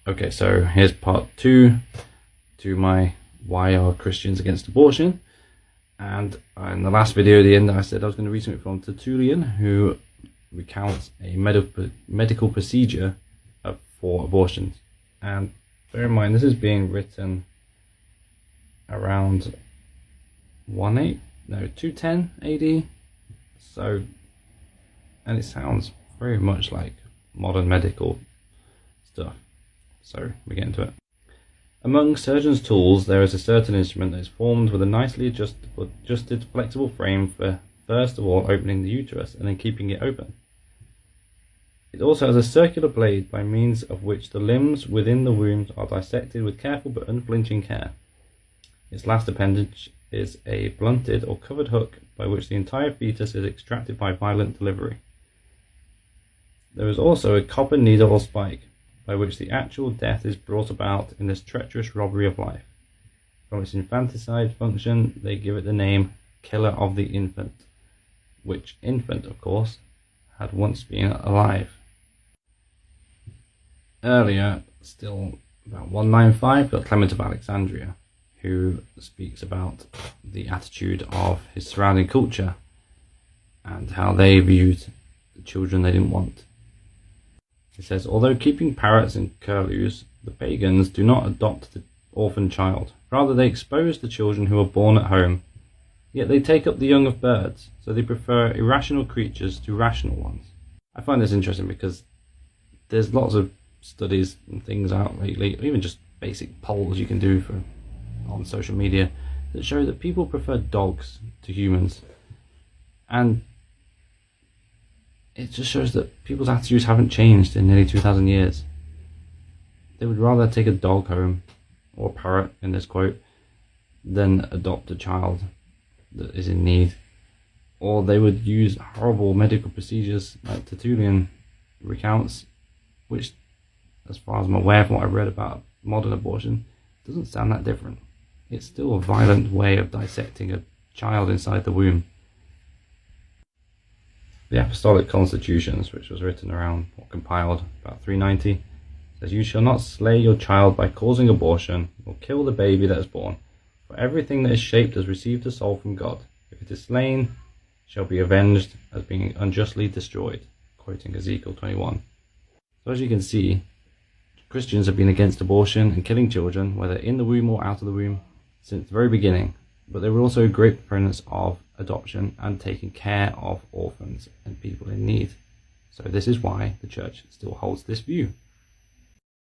Okay, so here's part 2 to my why are Christians against abortion. And in the last video at the end, I said I was going to read something from Tertullian, who recounts a medical procedure for abortions. And bear in mind, this is being written around 210 AD. So, and it sounds very much like modern medical stuff. So we get into it. Among surgeons' tools, there is a certain instrument that is formed with a nicely adjusted flexible frame for first of all opening the uterus and then keeping it open. It also has a circular blade by means of which the limbs within the womb are dissected with careful but unflinching care. Its last appendage is a blunted or covered hook by which the entire fetus is extracted by violent delivery. There is also a copper needle or spike by which the actual death is brought about in this treacherous robbery of life. From its infanticide function, they give it the name killer of the infant, which infant, of course, had once been alive. Earlier, still about 195, got Clement of Alexandria, who speaks about the attitude of his surrounding culture and how they viewed the children they didn't want. He says, although keeping parrots and curlews, the pagans do not adopt the orphan child. Rather, they expose the children who are born at home. Yet they take up the young of birds, so they prefer irrational creatures to rational ones. I find this interesting because there's lots of studies and things out lately, even just basic polls you can do on social media, that show that people prefer dogs to humans. And it just shows that people's attitudes haven't changed in nearly 2,000 years. They would rather take a dog home, or a parrot in this quote, than adopt a child that is in need. Or they would use horrible medical procedures like Tertullian recounts, which, as far as I'm aware from what I've read about modern abortion, doesn't sound that different. It's still a violent way of dissecting a child inside the womb. The Apostolic Constitutions, which was written around, or compiled, about 390, says, "You shall not slay your child by causing abortion, or kill the baby that is born. For everything that is shaped has received a soul from God. If it is slain, shall be avenged as being unjustly destroyed," quoting Ezekiel 21. So as you can see, Christians have been against abortion and killing children, whether in the womb or out of the womb, since the very beginning. But they were also great proponents of adoption and taking care of orphans and people in need. So this is why the church still holds this view.